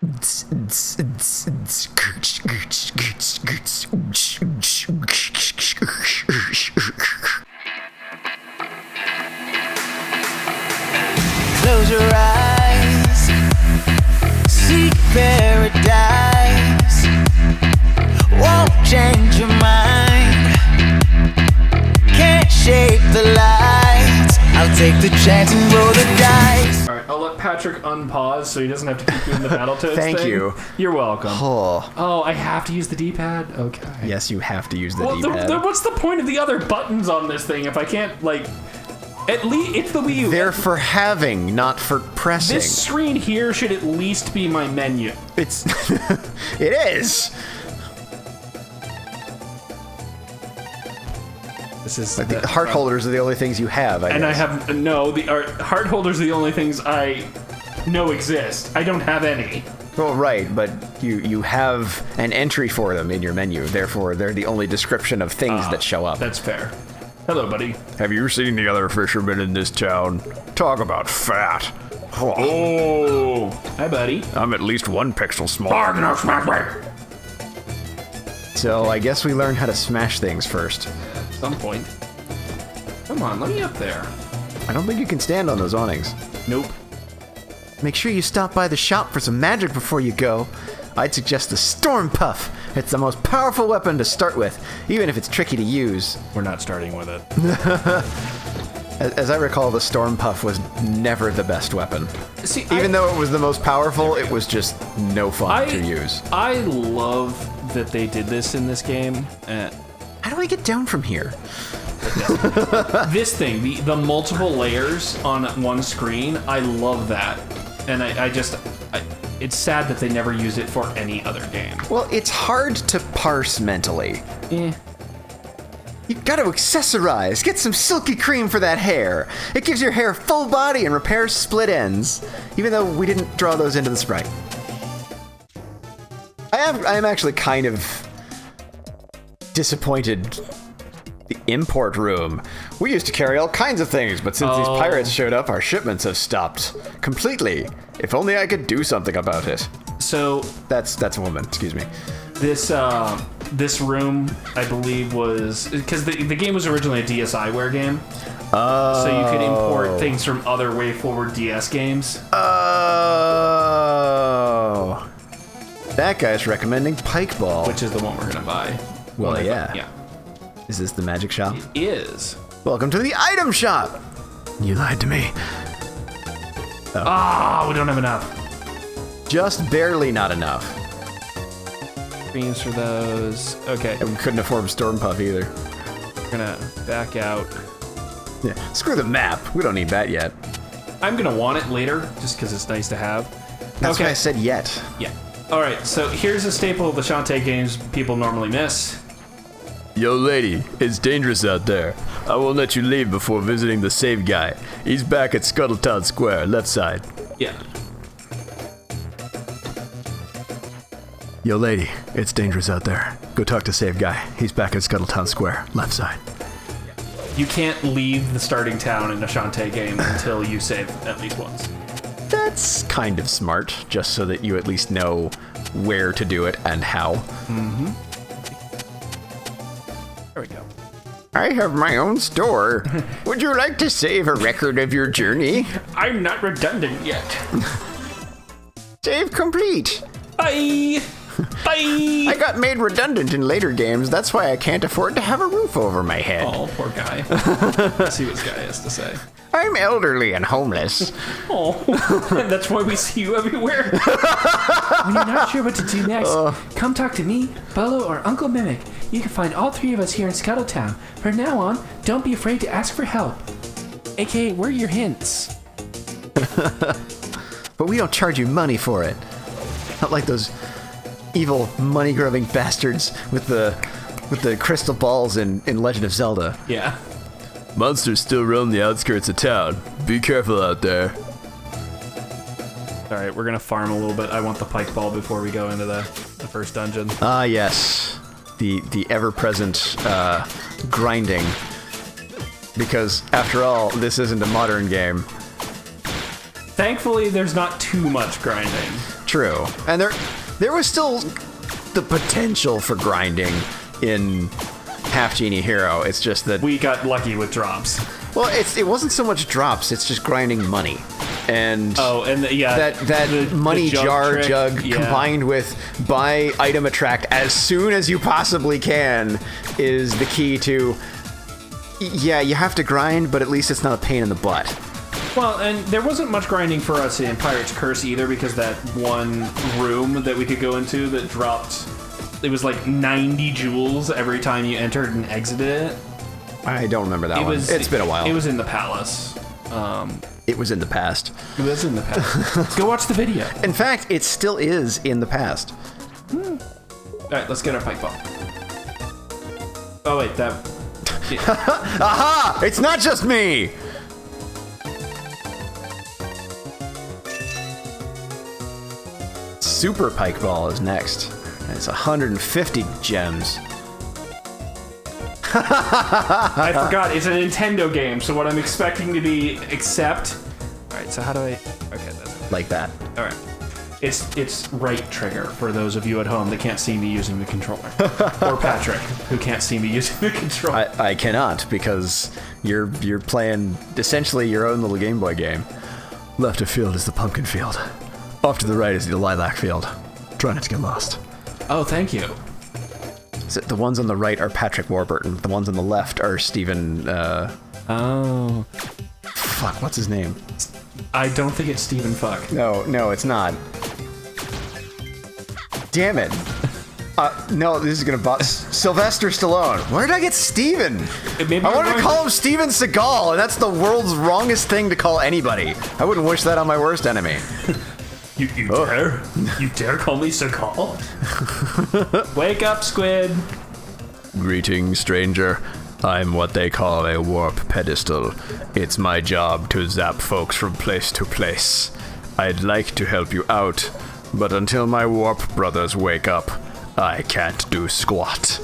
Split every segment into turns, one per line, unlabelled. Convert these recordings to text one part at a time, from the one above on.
Close your eyes, seek paradise. Won't change your mind, can't shape the lights. I'll take the chance and roll the dice.
Alright, I'll let Patrick unpause so he doesn't have to keep doing the Battletoads
Thank
thing.
you.
You're welcome.
Oh,
I have to use the D-pad? Okay.
yes, you have to use the
Well,
D-pad.
what's the point of the other buttons on this thing if I can't, like... At least, it's the Wii U.
They're for having, not for pressing.
This screen here should at least be my menu.
It's... it is!
This is...
The heart holders are the only things you have, I guess.
And I have... No, the heart holders are the only things I know exist. I don't have any.
Well, right, but you have an entry for them in your menu. Therefore, they're the only description of things that show up.
That's fair. Hello, buddy.
Have you seen the other fishermen in this town? Talk about fat.
Oh. Hi, buddy.
I'm at least 1 pixel smaller. So I guess we learned how to smash things first.
At some point. Come on, let me up there.
I don't think you can stand on those awnings.
Nope.
Make sure you stop by the shop for some magic before you go. I'd suggest the Storm Puff. It's the most powerful weapon to start with, even if it's tricky to use.
We're not starting with it.
As I recall, the Storm Puff was never the best weapon.
See,
Even though it was the most powerful, it was just no fun to use.
I love that they did this in this game.
How do I get down from here?
This thing, the multiple layers on one screen, I love that. And it's sad that they never use it for any other game.
Well, it's hard to parse mentally. You gotta accessorize. Get some silky cream for that hair. It gives your hair full body and repairs split ends. Even though we didn't draw those into the sprite. I am actually kind of disappointed. The import room. We used to carry all kinds of things, but since these pirates showed up, our shipments have stopped completely. If only I could do something about it.
So
That's a woman, excuse me.
This room, I believe, was because the game was originally a DSiWare game. So you could import things from other WayForward DS games.
Oh. That guy's recommending Pike Ball.
Which is the one we're gonna buy.
Well, yeah.
Yeah.
Is this the magic shop?
It is.
Welcome to the item shop! You lied to me.
We don't have enough.
Just barely not enough.
Screens for those. Okay.
And we couldn't afford Storm Puff either.
We're gonna back out.
Yeah. Screw the map. We don't need that yet.
I'm gonna want it later, just because it's nice to have.
That's why I said yet.
Yeah. All right. So here's a staple of the Shantae games people normally miss.
Yo, lady, it's dangerous out there. I won't let you leave before visiting the save guy. He's back at Scuttletown Square, left side.
Yeah.
Yo, lady, it's dangerous out there. Go talk to save guy. He's back at Scuttletown Square, left side.
You can't leave the starting town in a Shantae game until you save at least once.
That's kind of smart, just so that you at least know where to do it and how.
Mm-hmm. There we go.
I have my own store. Would you like to save a record of your journey?
I'm not redundant yet.
Save complete.
Bye. Bye.
I got made redundant in later games. That's why I can't afford to have a roof over my head.
Oh, poor guy. Let's see what this guy has to say.
I'm elderly and homeless.
Oh, that's why we see you everywhere. When you're not sure what to do next, come talk to me, Bolo, or Uncle Mimic. You can find all three of us here in Scuttletown. From now on, don't be afraid to ask for help. AKA, where are your hints?
But we don't charge you money for it. Not like those evil money-grubbing bastards with the crystal balls in Legend of Zelda.
Yeah.
Monsters still roam the outskirts of town. Be careful out there.
All right, we're gonna farm a little bit. I want the pike ball before we go into the first dungeon.
Ah, yes. The ever-present grinding. Because, after all, this isn't a modern game.
Thankfully, there's not too much grinding.
True. And there was still the potential for grinding in Half-Genie Hero. It's just that
We got lucky with drops.
well, it wasn't so much drops. It's just grinding money, and that money jug combined with buy item attract as soon as you possibly can is the key to. Yeah, you have to grind, but at least it's not a pain in the butt.
Well, and there wasn't much grinding for us in Pirate's Curse either, because that one room that we could go into that dropped, it was like 90 jewels every time you entered and exited it.
I don't remember that one. It's been a while.
It was in the palace.
It was in the past.
It was in the past. Go watch the video.
In fact, it still is in the past.
All right, let's get our pike ball. Oh wait, that. Yeah.
Aha! It's not just me! Super Pike Ball is next. And it's 150 gems.
I forgot, it's a Nintendo game, so what I'm expecting to be accept. Alright, so how do I. Okay, that's it.
Like that.
Alright. It's right trigger for those of you at home that can't see me using the controller. Or Patrick, who can't see me using the controller.
I cannot, because you're playing essentially your own little Game Boy game. Left of field is the pumpkin field. Off to the right is the lilac field. Try not to get lost.
Oh, thank you.
So the ones on the right are Patrick Warburton. The ones on the left are Stephen.
Oh.
Fuck, what's his name?
I don't think it's Stephen Fuck.
No, it's not. Damn it. No, this is gonna bust. Sylvester Stallone. Where did I get Steven? I wanted to call him Steven Seagal, and that's the world's wrongest thing to call anybody. I wouldn't wish that on my worst enemy.
You dare? You dare call me Seagal? Wake up, Squid.
Greetings, stranger. I'm what they call a warp pedestal. It's my job to zap folks from place to place. I'd like to help you out, but until my warp brothers wake up, I can't do squat.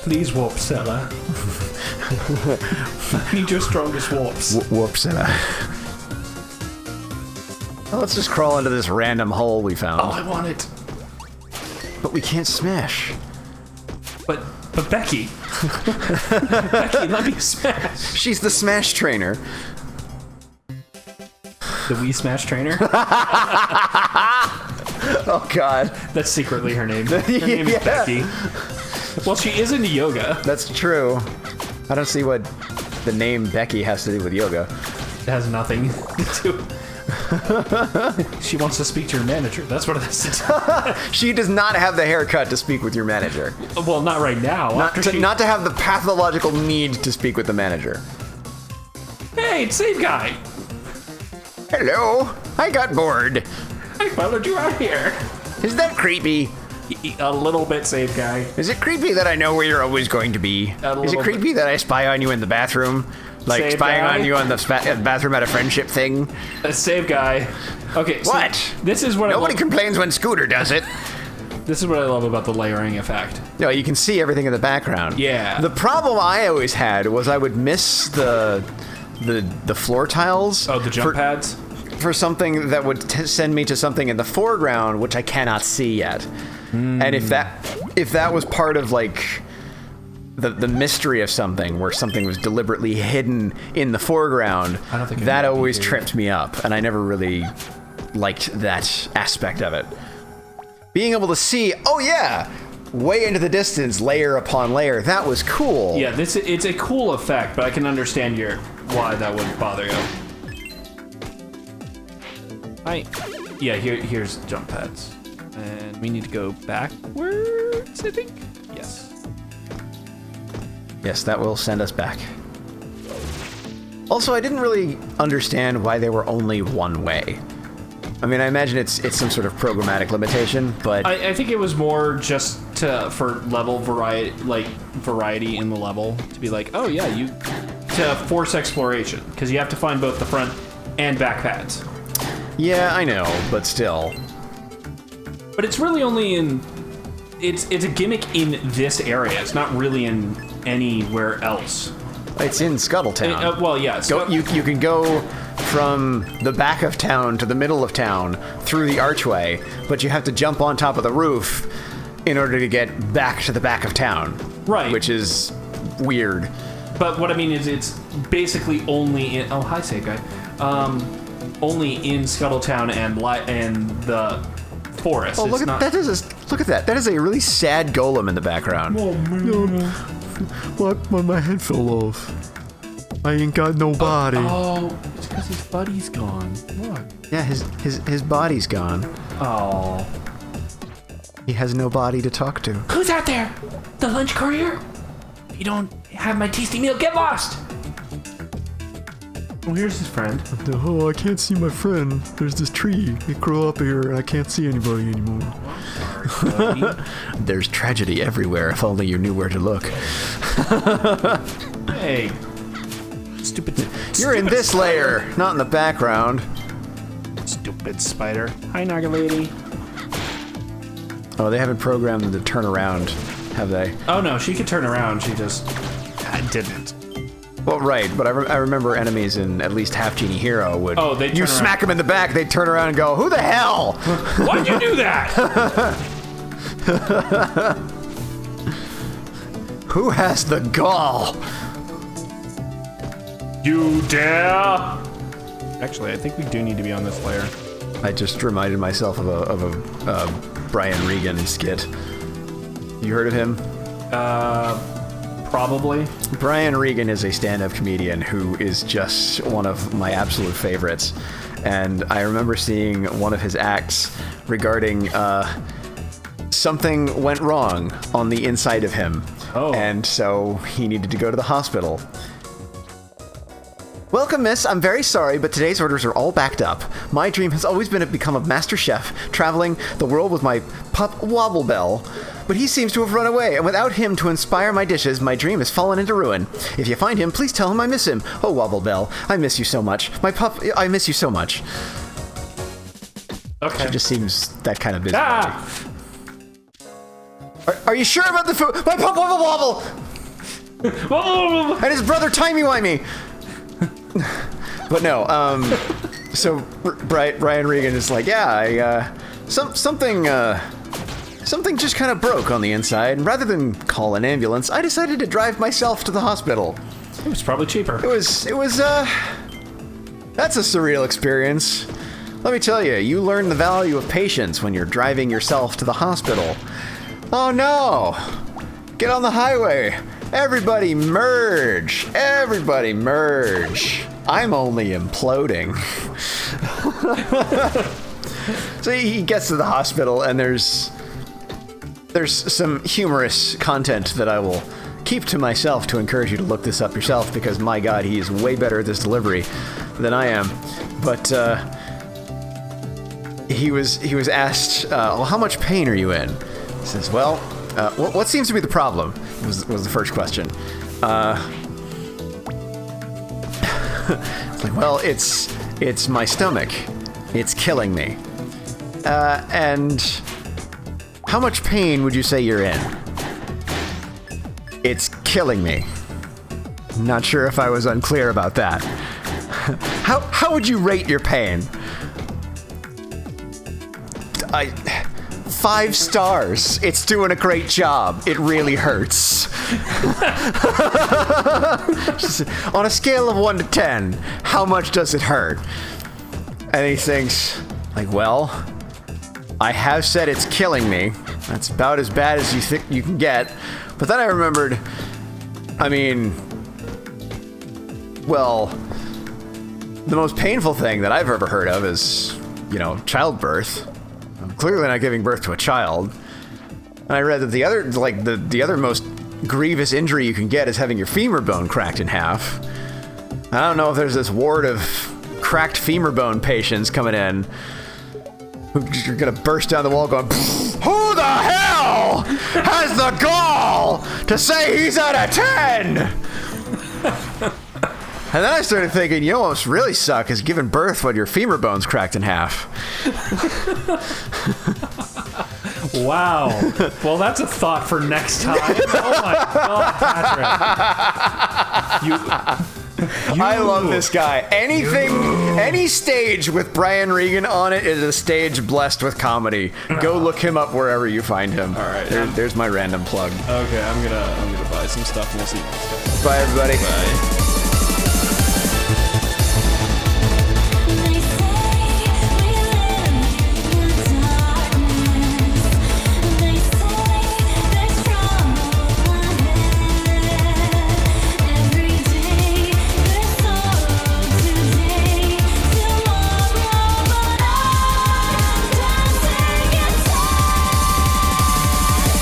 Please, warp seller. I need your strongest warps.
Warp Center. Well, let's just crawl into this random hole we found.
Oh, I want it.
But we can't smash.
But Becky. Becky, let me smash.
She's the smash trainer.
The Wii Smash trainer?
Oh, God.
That's secretly her name. Her name is Becky. Well, she is into yoga.
That's true. I don't see what the name Becky has to do with yoga.
It has nothing to do. She wants to speak to your manager. That's what it has to do.
She does not have the haircut to speak with your manager.
Well, not right now.
Not to have the pathological need to speak with the manager.
Hey, it's Save Guy.
Hello. I got bored.
I followed you out here.
Is that creepy?
A little bit, Save Guy.
Is it creepy that I know where you're always going to be? Is it creepy that I spy on you in the bathroom? Like
Save
spying
Guy?
on you on the bathroom at a friendship thing?
Save Guy. Okay, so
What?
This is what
Nobody complains when Scooter does it.
This is what I love about the layering effect.
No, you can see everything in the background.
Yeah.
The problem I always had was I would miss the floor tiles.
Oh, the jump pads?
For something that would send me to something in the foreground, which I cannot see yet. And if that was part of like the mystery of something, where something was deliberately hidden in the foreground,
I don't think
that always tripped me up, and I never really liked that aspect of it. Being able to see, oh yeah, way into the distance, layer upon layer, that was cool.
Yeah, it's a cool effect, but I can understand why that would bother you. Yeah, here's jump pads. And we need to go backwards, I think? Yes.
Yes, that will send us back. Also, I didn't really understand why they were only one way. I mean, I imagine it's some sort of programmatic limitation, but
I think it was more just for level variety in the level, to be like, oh yeah, to force exploration, because you have to find both the front and back pads.
yeah, I know, but still.
But it's really only it's a gimmick in this area. It's not really in anywhere else.
It's in Scuttletown.
Well, yeah.
You can go from the back of town to the middle of town through the archway, but you have to jump on top of the roof in order to get back to the back of town. Right. Which is weird.
But what I mean is it's basically only in... Oh, hi, Safe Guy. Only in Scuttletown and the forest.
Oh, look at that! Look at that! That is a really sad golem in the background.
Oh, man. What? My head fell off. I ain't got no body.
Oh, it's because his buddy's gone. Look.
Yeah, his body's gone.
Oh.
He has no body to talk to.
Who's out there? The lunch courier? If you don't have my tasty meal, get lost! Well, here's his friend.
Oh, I can't see my friend. There's this tree. It grew up here and I can't see anybody anymore.
There's tragedy everywhere if only you knew where to look.
Hey. Stupid.
You're in this layer, not in the background.
Stupid spider. Hi, Naga Lady.
Oh, they haven't programmed them to turn around, have they?
Oh, no, she could turn around. She just... I didn't.
Well, right, but I remember enemies in at least half-genie Hero would...
Oh, they
you smack them in the back, they'd turn around and go, who the hell?
Why'd you do that?
Who has the gall?
You dare? Actually, I think we do need to be on this layer.
I just reminded myself of a Brian Regan skit. You heard of him?
Probably.
Brian Regan is a stand-up comedian who is just one of my absolute favorites. And I remember seeing one of his acts regarding something went wrong on the inside of him.
Oh.
And so he needed to go to the hospital. Welcome, miss. I'm very sorry, but today's orders are all backed up. My dream has always been to become a master chef, traveling the world with my pup Wobble Bell. But he seems to have run away, and without him to inspire my dishes, my dream has fallen into ruin. If you find him, please tell him I miss him. Oh, Wobble Bell, I miss you so much. My pup, I miss you so much.
Okay.
She just seems that kind of busy.
Ah!
Are you sure about the food? My pup Wobble Wobble! And his brother Timey-Wimey! But no, so Brian Regan is like, yeah, something just kind of broke on the inside, and rather than call an ambulance, I decided to drive myself to the hospital.
It was probably cheaper.
It was, that's a surreal experience. Let me tell you, you learn the value of patience when you're driving yourself to the hospital. Oh no! Get on the highway! Everybody merge! Everybody merge! I'm only imploding. So he gets to the hospital, and there's some humorous content that I will keep to myself to encourage you to look this up yourself, because my god, he is way better at this delivery than I am. But he was asked, well, how much pain are you in? He says, well, what seems to be the problem? Was the first question. It's like, well, it's my stomach. It's killing me. And how much pain would you say you're in? It's killing me. Not sure if I was unclear about that. How would you rate your pain? 5 stars. It's doing a great job. It really hurts. On a scale of 1 to 10, how much does it hurt? And he thinks, like, well, I have said it's killing me. That's about as bad as you think you can get. But then I remembered, I mean, well, the most painful thing that I've ever heard of is, childbirth. I'm clearly not giving birth to a child. And I read that the other most grievous injury you can get is having your femur bone cracked in half. I don't know if there's this ward of cracked femur bone patients coming in who are gonna burst down the wall going, who the hell has the gall to say he's out of 10? And then I started thinking, what's really suck is giving birth when your femur bone's cracked in half.
Wow. Well, that's a thought for next time. Oh my god, Patrick.
I love this guy. Any stage with Brian Regan on it is a stage blessed with comedy. Go look him up wherever you find him.
All right.
There's my random plug.
Okay, I'm gonna buy some stuff and we'll see.
Bye, everybody.
Bye.